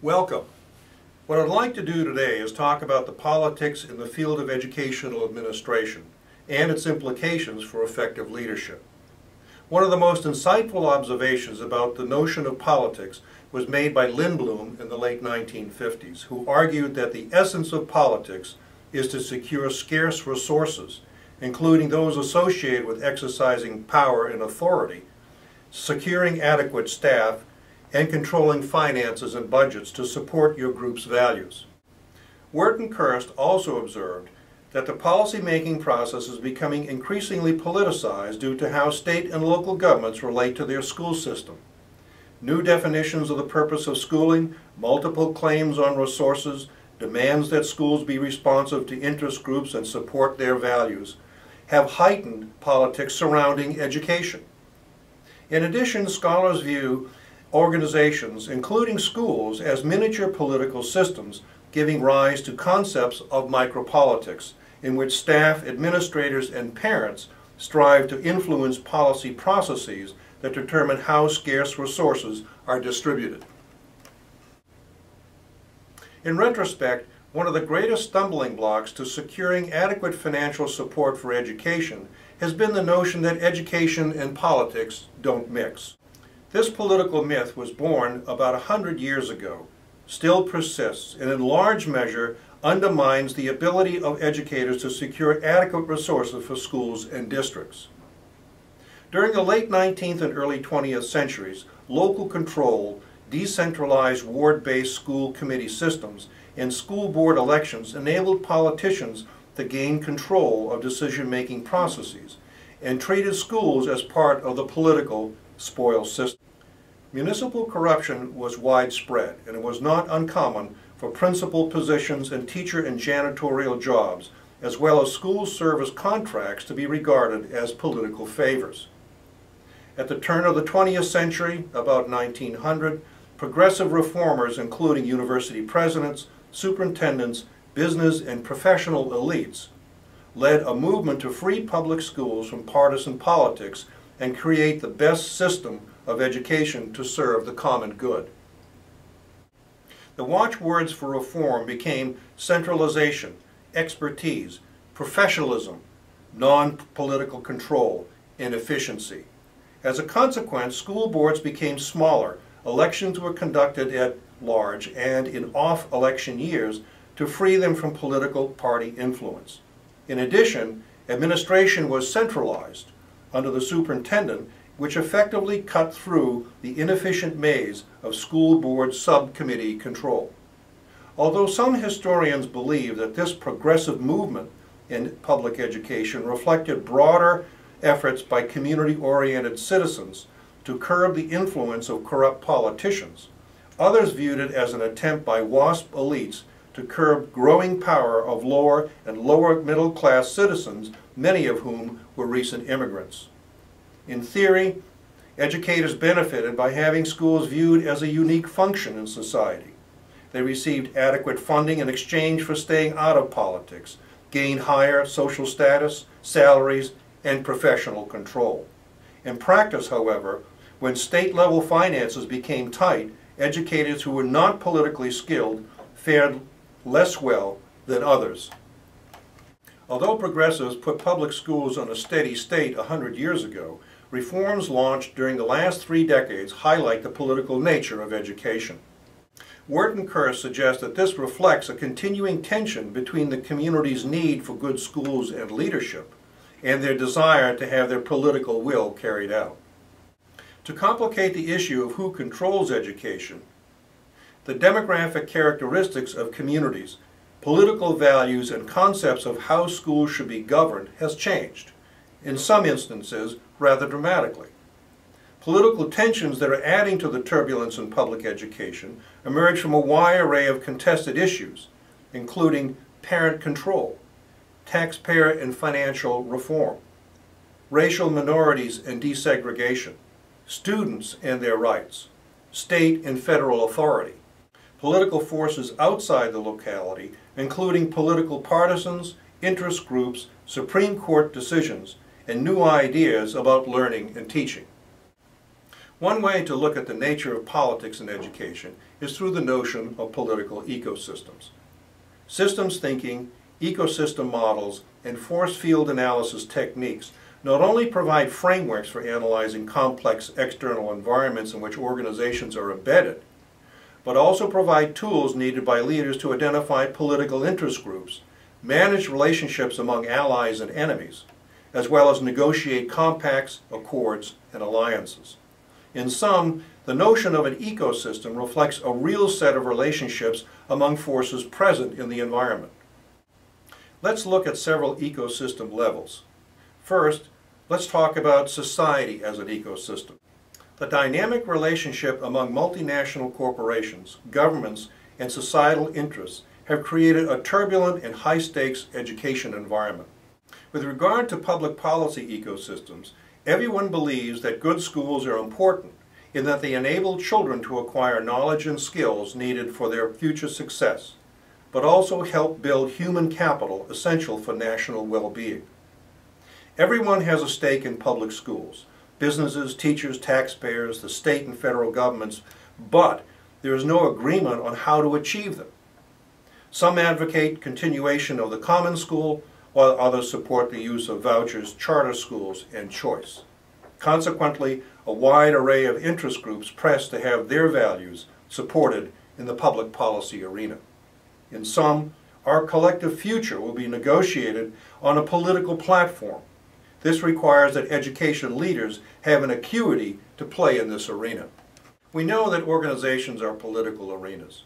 Welcome. What I'd like to do today is talk about the politics in the field of educational administration and its implications for effective leadership. One of the most insightful observations about the notion of politics was made by Lindblom in the late 1950s, who argued that the essence of politics is to secure scarce resources, including those associated with exercising power and authority, securing adequate staff, and controlling finances and budgets to support your group's values. Werton-Kirst also observed that the policy-making process is becoming increasingly politicized due to how state and local governments relate to their school system. New definitions of the purpose of schooling, multiple claims on resources, demands that schools be responsive to interest groups and support their values, have heightened politics surrounding education. In addition, scholars view organizations, including schools, as miniature political systems, giving rise to concepts of micropolitics, in which staff, administrators, and parents strive to influence policy processes that determine how scarce resources are distributed. In retrospect, one of the greatest stumbling blocks to securing adequate financial support for education has been the notion that education and politics don't mix. This political myth was born about 100 years ago, still persists, and in large measure undermines the ability of educators to secure adequate resources for schools and districts. During the late 19th and early 20th centuries, local control, decentralized ward-based school committee systems, and school board elections enabled politicians to gain control of decision-making processes and treated schools as part of the political spoils system. Municipal corruption was widespread, and it was not uncommon for principal positions and teacher and janitorial jobs, as well as school service contracts, to be regarded as political favors. At the turn of the 20th century, about 1900, progressive reformers, including university presidents, superintendents, business and professional elites, led a movement to free public schools from partisan politics and create the best system of education to serve the common good. The watchwords for reform became centralization, expertise, professionalism, non-political control, and efficiency. As a consequence, school boards became smaller, elections were conducted at large and in off-election years to free them from political party influence. In addition, administration was centralized under the superintendent, which effectively cut through the inefficient maze of school board subcommittee control. Although some historians believe that this progressive movement in public education reflected broader efforts by community-oriented citizens to curb the influence of corrupt politicians, others viewed it as an attempt by WASP elites to curb growing power of lower and lower middle-class citizens, many of whom were recent immigrants. In theory, educators benefited by having schools viewed as a unique function in society. They received adequate funding in exchange for staying out of politics, gained higher social status, salaries, and professional control. In practice, however, when state-level finances became tight, educators who were not politically skilled fared less well than others. Although progressives put public schools on a steady state 100 years ago, reforms launched during the last 3 decades highlight the political nature of education. Werton-Kirst suggests that this reflects a continuing tension between the community's need for good schools and leadership and their desire to have their political will carried out. To complicate the issue of who controls education, the demographic characteristics of communities, political values, and concepts of how schools should be governed has changed, in some instances rather dramatically. Political tensions that are adding to the turbulence in public education emerge from a wide array of contested issues, including parent control, taxpayer and financial reform, racial minorities and desegregation, students and their rights, state and federal authority, political forces outside the locality, including political partisans, interest groups, Supreme Court decisions, and new ideas about learning and teaching. One way to look at the nature of politics in education is through the notion of political ecosystems. Systems thinking, ecosystem models, and force field analysis techniques not only provide frameworks for analyzing complex external environments in which organizations are embedded, but also provide tools needed by leaders to identify political interest groups, manage relationships among allies and enemies, as well as negotiate compacts, accords, and alliances. In sum, the notion of an ecosystem reflects a real set of relationships among forces present in the environment. Let's look at several ecosystem levels. First, let's talk about society as an ecosystem. The dynamic relationship among multinational corporations, governments, and societal interests have created a turbulent and high-stakes education environment. With regard to public policy ecosystems, everyone believes that good schools are important in that they enable children to acquire knowledge and skills needed for their future success, but also help build human capital essential for national well-being. Everyone has a stake in public schools, businesses, teachers, taxpayers, the state and federal governments, but there is no agreement on how to achieve them. Some advocate continuation of the common school, while others support the use of vouchers, charter schools, and choice. Consequently, a wide array of interest groups press to have their values supported in the public policy arena. In sum, our collective future will be negotiated on a political platform. This requires that education leaders have an acuity to play in this arena. We know that organizations are political arenas.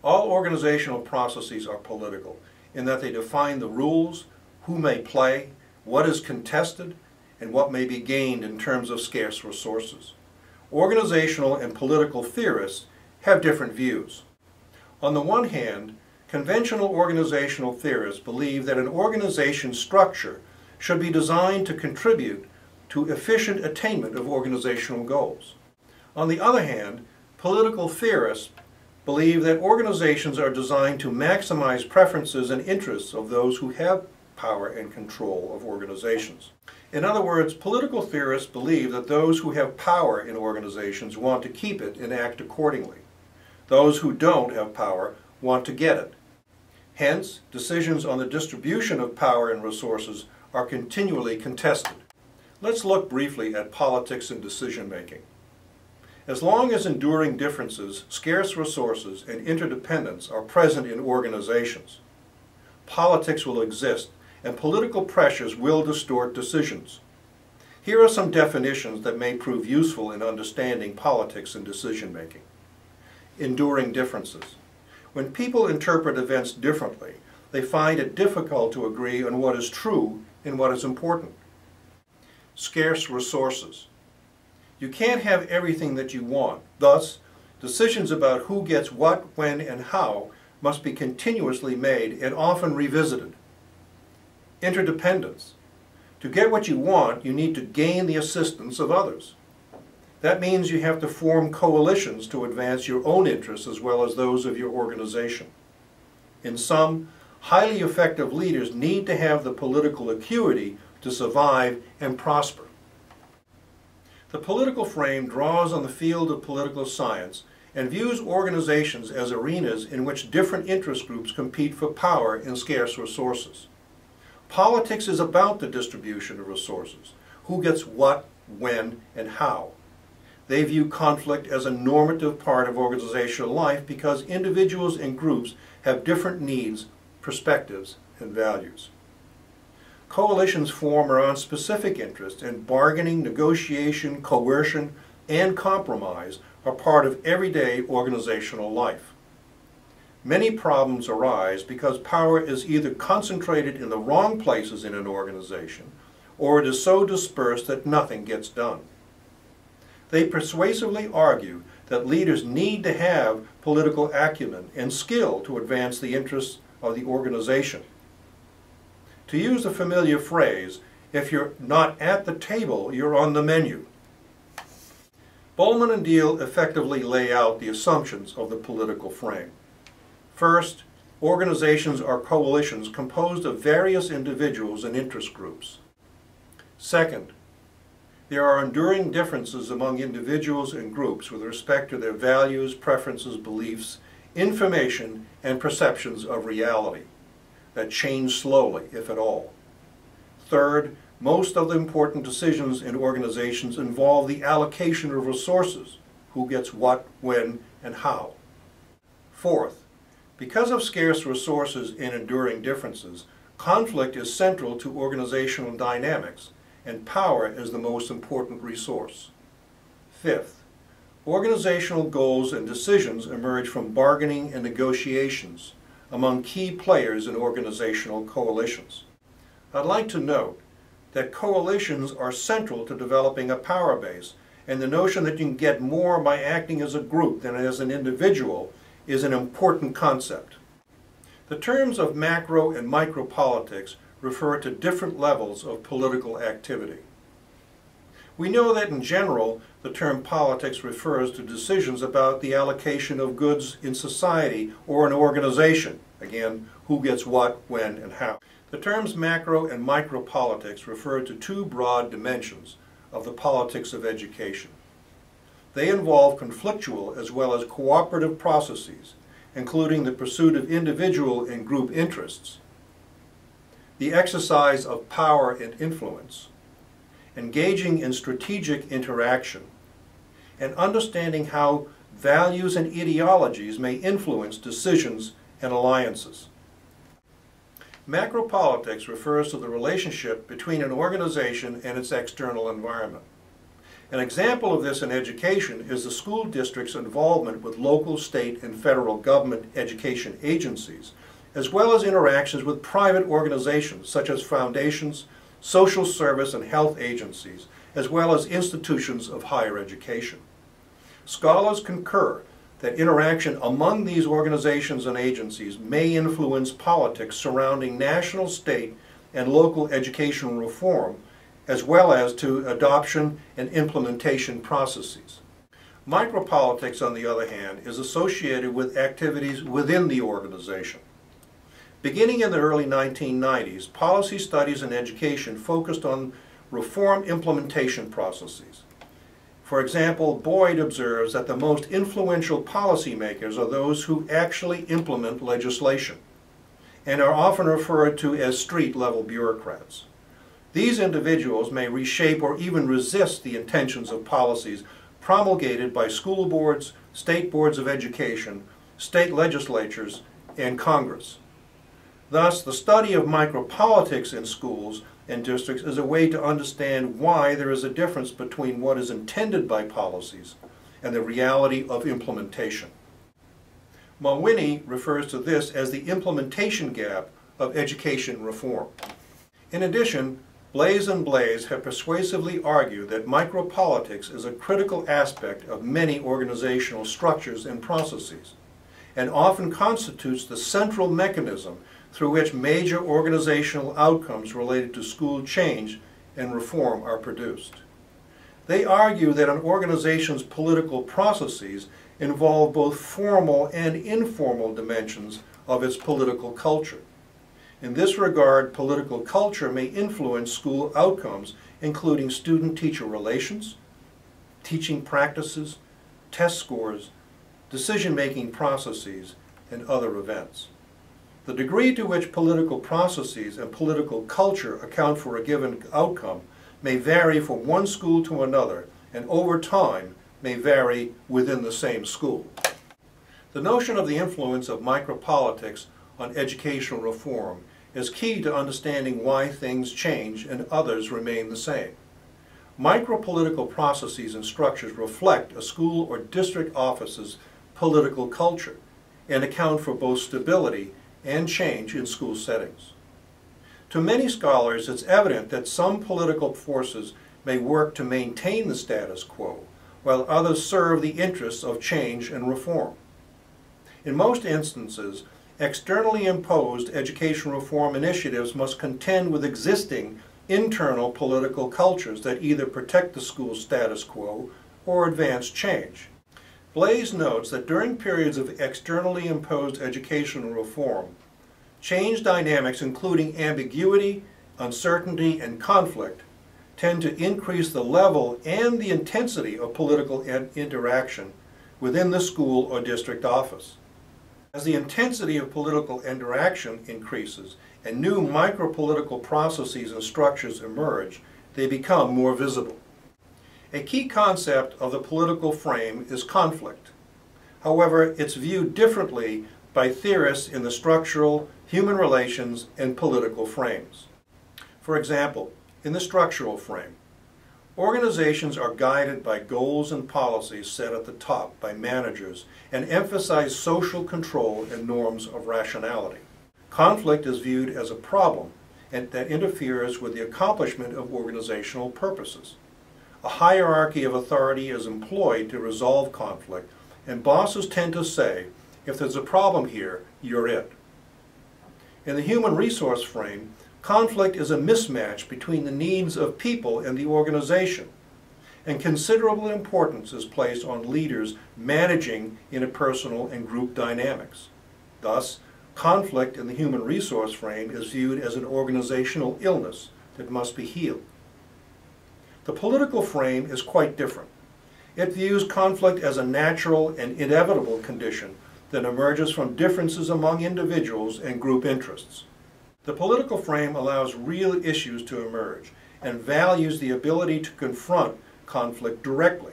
All organizational processes are political in that they define the rules, who may play, what is contested, and what may be gained in terms of scarce resources. Organizational and political theorists have different views. On the one hand, conventional organizational theorists believe that an organization's structure should be designed to contribute to efficient attainment of organizational goals. On the other hand, political theorists believe that organizations are designed to maximize preferences and interests of those who have power and control of organizations. In other words, political theorists believe that those who have power in organizations want to keep it and act accordingly. Those who don't have power want to get it. Hence, decisions on the distribution of power and resources are continually contested. Let's look briefly at politics and decision-making. As long as enduring differences, scarce resources, and interdependence are present in organizations, politics will exist and political pressures will distort decisions. Here are some definitions that may prove useful in understanding politics and decision-making. Enduring differences. When people interpret events differently, they find it difficult to agree on what is true and what is important. Scarce resources. You can't have everything that you want. Thus, decisions about who gets what, when, and how must be continuously made and often revisited. Interdependence. To get what you want, you need to gain the assistance of others. That means you have to form coalitions to advance your own interests as well as those of your organization. In sum, highly effective leaders need to have the political acuity to survive and prosper. The political frame draws on the field of political science and views organizations as arenas in which different interest groups compete for power and scarce resources. Politics is about the distribution of resources, who gets what, when, and how. They view conflict as a normative part of organizational life because individuals and groups have different needs, perspectives, and values. Coalitions form around specific interests, and bargaining, negotiation, coercion, and compromise are part of everyday organizational life. Many problems arise because power is either concentrated in the wrong places in an organization, or it is so dispersed that nothing gets done. They persuasively argue that leaders need to have political acumen and skill to advance the interests of the organization. To use the familiar phrase, if you're not at the table, you're on the menu. Bowman and Deal effectively lay out the assumptions of the political frame. First, organizations are coalitions composed of various individuals and interest groups. Second, There are enduring differences among individuals and groups with respect to their values, preferences, beliefs, information, and perceptions of reality that change slowly, if at all. Third, most of the important decisions in organizations involve the allocation of resources, who gets what, when, and how. Fourth, because of scarce resources and enduring differences, conflict is central to organizational dynamics, and power is the most important resource. Fifth, organizational goals and decisions emerge from bargaining and negotiations among key players in organizational coalitions. I'd like to note that coalitions are central to developing a power base, and the notion that you can get more by acting as a group than as an individual is an important concept. The terms of macro and micro politics refer to different levels of political activity. We know that in general, the term politics refers to decisions about the allocation of goods in society or an organization. Again, who gets what, when, and how. The terms macro and micro politics refer to two broad dimensions of the politics of education. They involve conflictual as well as cooperative processes, including the pursuit of individual and group interests, the exercise of power and influence, engaging in strategic interaction, and understanding how values and ideologies may influence decisions and alliances. Macropolitics refers to the relationship between an organization and its external environment. An example of this in education is the school district's involvement with local, state, and federal government education agencies, as well as interactions with private organizations such as foundations, social service and health agencies, as well as institutions of higher education. Scholars concur that interaction among these organizations and agencies may influence politics surrounding national, state, and local educational reform, as well as to adoption and implementation processes. Micropolitics, on the other hand, is associated with activities within the organization. Beginning in the early 1990s, policy studies in education focused on reform implementation processes. For example, Boyd observes that the most influential policymakers are those who actually implement legislation and are often referred to as street-level bureaucrats. These individuals may reshape or even resist the intentions of policies promulgated by school boards, state boards of education, state legislatures, and Congress. Thus, the study of micropolitics in schools and districts is a way to understand why there is a difference between what is intended by policies and the reality of implementation. Mawhinney refers to this as the implementation gap of education reform. In addition, Blaze and Blaze have persuasively argued that micropolitics is a critical aspect of many organizational structures and processes, and often constitutes the central mechanism through which major organizational outcomes related to school change and reform are produced. They argue that an organization's political processes involve both formal and informal dimensions of its political culture. In this regard, political culture may influence school outcomes, including student-teacher relations, teaching practices, test scores, decision-making processes, and other events. The degree to which political processes and political culture account for a given outcome may vary from one school to another, and over time may vary within the same school. The notion of the influence of micropolitics on educational reform is key to understanding why things change and others remain the same. Micropolitical processes and structures reflect a school or district office's political culture and account for both stability and change in school settings. To many scholars, it's evident that some political forces may work to maintain the status quo, while others serve the interests of change and reform. In most instances, externally imposed education reform initiatives must contend with existing internal political cultures that either protect the school's status quo or advance change. Blaze notes that during periods of externally imposed educational reform, change dynamics including ambiguity, uncertainty, and conflict tend to increase the level and the intensity of political interaction within the school or district office. As the intensity of political interaction increases and new micro-political processes and structures emerge, they become more visible. A key concept of the political frame is conflict. However, it's viewed differently by theorists in the structural, human relations, and political frames. For example, in the structural frame, organizations are guided by goals and policies set at the top by managers and emphasize social control and norms of rationality. Conflict is viewed as a problem and that interferes with the accomplishment of organizational purposes. A hierarchy of authority is employed to resolve conflict, and bosses tend to say, if there's a problem here, you're it. In the human resource frame, conflict is a mismatch between the needs of people and the organization, and considerable importance is placed on leaders managing interpersonal and group dynamics. Thus, conflict in the human resource frame is viewed as an organizational illness that must be healed. The political frame is quite different. It views conflict as a natural and inevitable condition that emerges from differences among individuals and group interests. The political frame allows real issues to emerge and values the ability to confront conflict directly.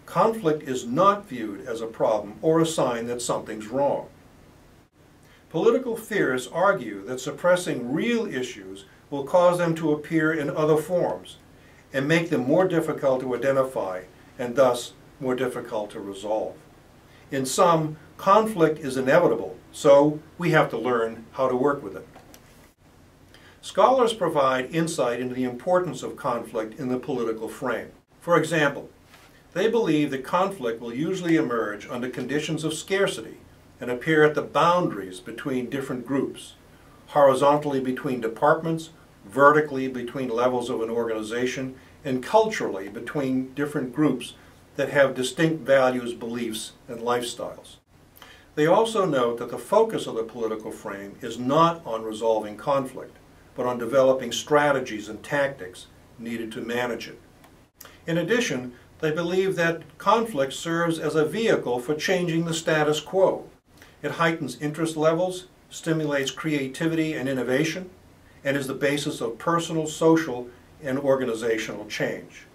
Conflict is not viewed as a problem or a sign that something's wrong. Political theorists argue that suppressing real issues will cause them to appear in other forms and make them more difficult to identify and thus more difficult to resolve. In sum, conflict is inevitable, so we have to learn how to work with it. Scholars provide insight into the importance of conflict in the political frame. For example, they believe that conflict will usually emerge under conditions of scarcity and appear at the boundaries between different groups, horizontally between departments, vertically between levels of an organization, and culturally between different groups that have distinct values, beliefs, and lifestyles. They also note that the focus of the political frame is not on resolving conflict, but on developing strategies and tactics needed to manage it. In addition, they believe that conflict serves as a vehicle for changing the status quo. It heightens interest levels, stimulates creativity and innovation, and is the basis of personal, social, and organizational change.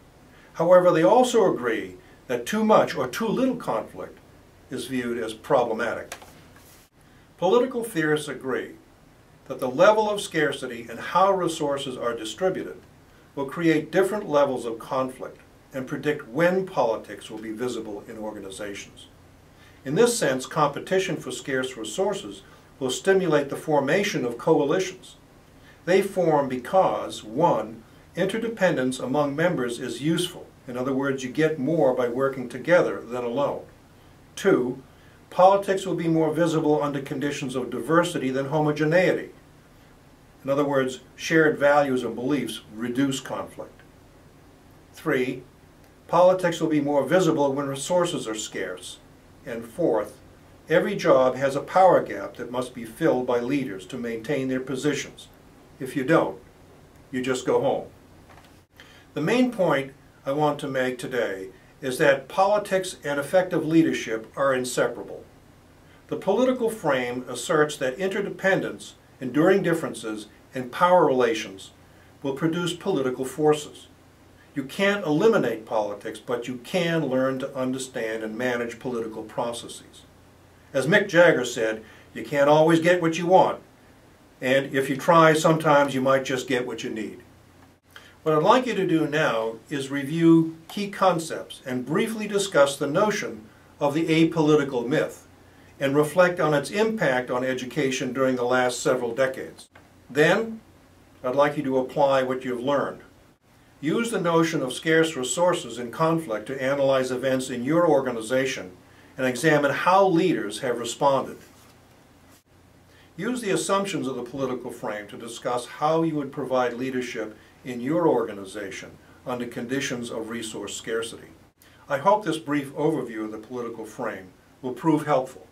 However, they also agree that too much or too little conflict is viewed as problematic. Political theorists agree that the level of scarcity and how resources are distributed will create different levels of conflict and predict when politics will be visible in organizations. In this sense, competition for scarce resources will stimulate the formation of coalitions. They form because, 1, interdependence among members is useful. In other words, you get more by working together than alone. 2, politics will be more visible under conditions of diversity than homogeneity. In other words, shared values and beliefs reduce conflict. 3, politics will be more visible when resources are scarce. And 4th, every job has a power gap that must be filled by leaders to maintain their positions. If you don't, you just go home. The main point I want to make today is that politics and effective leadership are inseparable. The political frame asserts that interdependence, enduring differences, and power relations will produce political forces. You can't eliminate politics, but you can learn to understand and manage political processes. As Mick Jagger said, you can't always get what you want, and if you try, sometimes you might just get what you need. What I'd like you to do now is review key concepts and briefly discuss the notion of the apolitical myth and reflect on its impact on education during the last several decades. Then, I'd like you to apply what you've learned. Use the notion of scarce resources in conflict to analyze events in your organization and examine how leaders have responded. Use the assumptions of the political frame to discuss how you would provide leadership in your organization under conditions of resource scarcity. I hope this brief overview of the political frame will prove helpful.